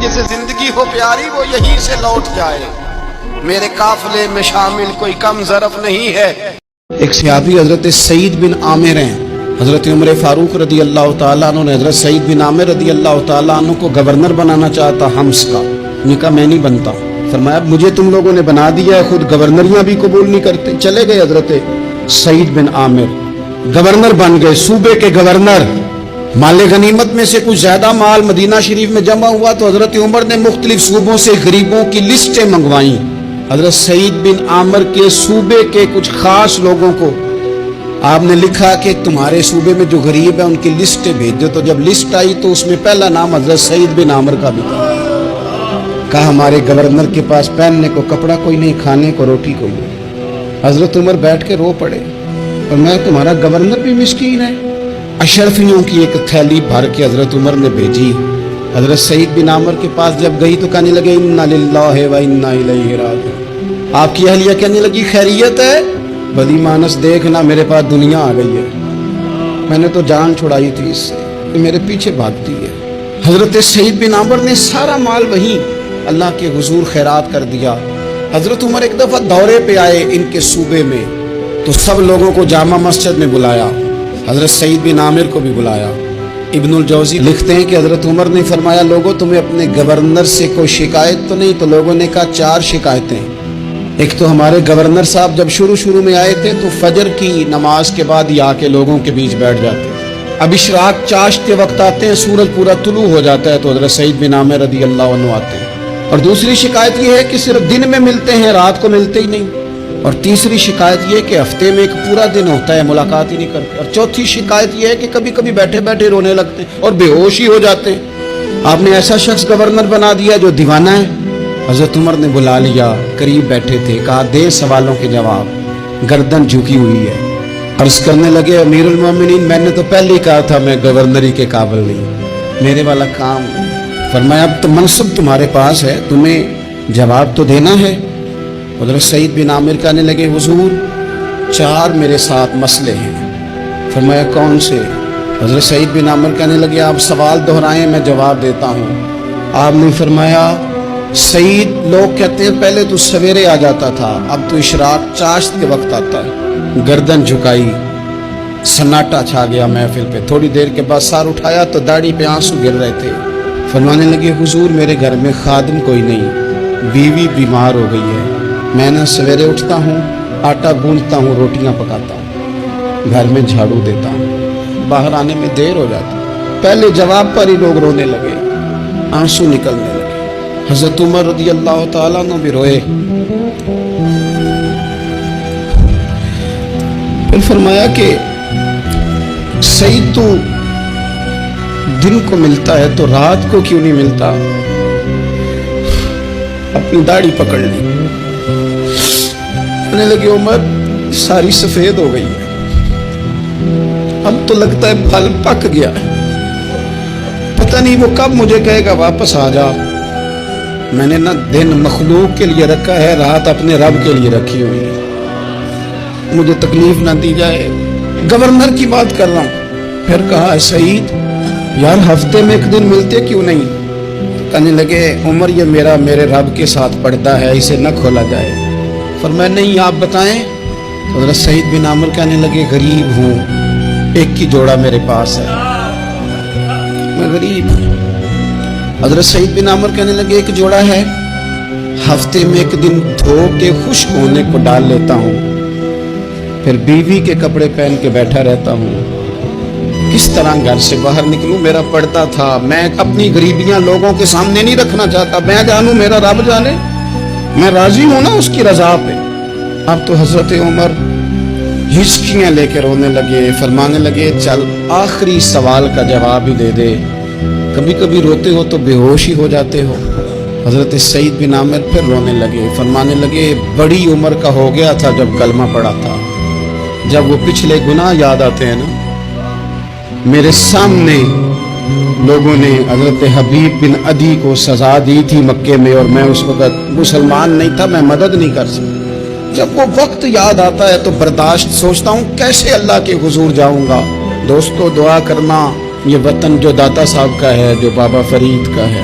جسے زندگی ہو پیاری وہ یہیں سے لوٹ جائے، میرے قافلے میں شامل کوئی کم ظرف نہیں ہے۔ ایک صحابی حضرت سعید بن عامر ہیں، حضرت عمر فاروق رضی اللہ تعالیٰ عنہ نے حضرت سعید بن عامر رضی اللہ تعالیٰ عنہ کو گورنر بنانا چاہتا حمص کا، نے کہا میں نہیں بنتا، فرمایا مجھے تم لوگوں نے بنا دیا ہے، خود گورنریاں بھی قبول نہیں کرتے۔ چلے گئے حضرت سعید بن عامر، گورنر بن گئے، صوبے کے گورنر۔ مال غنیمت میں سے کچھ زیادہ مال مدینہ شریف میں جمع ہوا تو حضرت عمر نے مختلف صوبوں سے غریبوں کی لسٹیں منگوائیں۔ حضرت سعید بن عامر کے صوبے کے کچھ خاص لوگوں کو آپ نے لکھا کہ تمہارے صوبے میں جو غریب ہیں ان کی لسٹیں بھیج دو۔ تو جب لسٹ آئی تو اس میں پہلا نام حضرت سعید بن عامر کا بھی تھا۔ کہا ہمارے گورنر کے پاس پہننے کو کپڑا کوئی نہیں، کھانے کو روٹی کوئی نہیں۔ حضرت عمر بیٹھ کے رو پڑے اور میں تمہارا گورنر بھی مسکین ہے۔ اشرفیوں کی ایک تھیلی بھر کے حضرت عمر نے بھیجی۔ حضرت سعید بن عامر کے پاس جب گئی تو کہنے لگے انا للہ و انا الیہ راجعون۔ آپ کی اہلیہ کہنے لگی خیریت ہے؟ بدی مانس دیکھنا میرے پاس دنیا آ گئی ہے، میں نے تو جان چھڑائی تھی اس سے، یہ میرے پیچھے بھاگتی ہے۔ حضرت سعید بن عامر نے سارا مال وہیں اللہ کے حضور خیرات کر دیا۔ حضرت عمر ایک دفعہ دورے پہ آئے ان کے صوبے میں تو سب لوگوں کو جامع مسجد میں بلایا، حضرت سعید بن عامر کو بھی بلایا۔ ابن الجوزی لکھتے ہیں کہ حضرت عمر نے فرمایا لوگوں تمہیں اپنے گورنر سے کوئی شکایت تو نہیں؟ تو لوگوں نے کہا 4 شکایتیں۔ ایک تو ہمارے گورنر صاحب جب شروع میں آئے تھے تو فجر کی نماز کے بعد ہی آ کے لوگوں کے بیچ بیٹھ جاتے تھے، اب اشراق چاشت کے وقت آتے ہیں، سورج پورا طلوع ہو جاتا ہے تو حضرت سعید بن عامر رضی اللہ عنہ آتے ہیں۔ اور دوسری شکایت یہ ہے کہ صرف دن میں ملتے ہیں، رات کو ملتے ہی نہیں۔ اور تیسری شکایت یہ کہ ہفتے میں ایک پورا دن ہوتا ہے ملاقات ہی نہیں کرتے۔ اور چوتھی شکایت یہ ہے کہ کبھی کبھی بیٹھے بیٹھے رونے لگتے ہیں اور بے ہوش ہی ہو جاتے ہیں۔ آپ نے ایسا شخص گورنر بنا دیا جو دیوانہ ہے۔ حضرت عمر نے بلا لیا، قریب بیٹھے تھے، کہا دے سوالوں کے جواب۔ گردن جھکی ہوئی ہے، عرض کرنے لگے امیر المومنین میں نے تو پہلے ہی کہا تھا میں گورنری کے قابل نہیں، میرے والا کام نہیں۔ فرمایا اب تو منصب تمہارے پاس ہے، تمہیں جواب تو دینا ہے۔ حضرت سعید بن عامر کہنے لگے حضور 4 میرے ساتھ مسئلے ہیں۔ فرمایا کون سے؟ حضرت سعید بن عامر کہنے لگے آپ سوال دہرائیں میں جواب دیتا ہوں۔ آپ نے فرمایا سعید لوگ کہتے ہیں پہلے تو سویرے آ جاتا تھا، اب تو اشراق چاشت کے وقت آتا ہے۔ گردن جھکائی، سناٹا چھا گیا محفل پہ۔ تھوڑی دیر کے بعد سار اٹھایا تو داڑھی پہ آنسو گر رہے تھے۔ فرمانے لگے حضور میرے گھر میں خادم کوئی نہیں، بیوی بیمار ہو گئی ہے، میں نہ سویرے اٹھتا ہوں، آٹا گوندتا ہوں، روٹیاں پکاتا ہوں، گھر میں جھاڑو دیتا ہوں، باہر آنے میں دیر ہو جاتی۔ پہلے جواب پر ہی لوگ رونے لگے، آنسو نکلنے لگے۔ حضرت عمر رضی اللہ تعالیٰ عنہ بھی روئے۔ پھر فرمایا کہ سعید تو دن کو ملتا ہے تو رات کو کیوں نہیں ملتا؟ اپنی داڑھی پکڑ لی، کہنے لگے عمر ساری سفید ہو گئی ہے، اب تو لگتا ہے پھل پک گیا ہے، پتہ نہیں وہ کب مجھے کہے گا واپس آ جا۔ میں نے نہ دن مخلوق کے لیے رکھا ہے، رات اپنے رب کے لیے رکھی ہوئی ہے، مجھے تکلیف نہ دی جائے۔ گورنر کی بات کر رہا ہوں۔ پھر کہا سعید یار ہفتے میں ایک دن ملتے کیوں نہیں؟ کہنے لگے عمر یہ میرے رب کے ساتھ پردہ ہے، اسے نہ کھولا جائے۔ فرمایا نہیں آپ بتائیں۔ حضرت سعید بن عامر کہنے لگے غریب ہوں، ایک کی جوڑا میرے پاس ہے، میں غریب ہوں۔ حضرت سعید بن عامر کہنے لگے ایک جوڑا ہے، ہفتے میں ایک دن دھو کے خشک ہونے کو ڈال لیتا ہوں، پھر بیوی کے کپڑے پہن کے بیٹھا رہتا ہوں، کس طرح گھر سے باہر نکلوں؟ میرا پردہ تھا، میں اپنی غریبیاں لوگوں کے سامنے نہیں رکھنا چاہتا، میں جانوں میرا رب جانے، میں راضی ہوں نا اس کی رضا پہ۔ اب تو حضرت عمر ہچکیاں لے کے رونے لگے، فرمانے لگے چل آخری سوال کا جواب ہی دے دے، کبھی کبھی روتے ہو تو بے ہوش ہی ہو جاتے ہو۔ حضرت سعید بن عامر پھر رونے لگے، فرمانے لگے بڑی عمر کا ہو گیا تھا جب کلمہ پڑا تھا، جب وہ پچھلے گناہ یاد آتے ہیں نا۔ میرے سامنے لوگوں نے حضرت حبیب بن عدی کو سزا دی تھی مکے میں، اور میں اس وقت مسلمان نہیں تھا، میں مدد نہیں کر سکتا۔ جب وہ وقت یاد آتا ہے تو برداشت سوچتا ہوں کیسے اللہ کے حضور جاؤں گا۔ دوستو دعا کرنا، یہ وطن جو داتا صاحب کا ہے، جو بابا فرید کا ہے،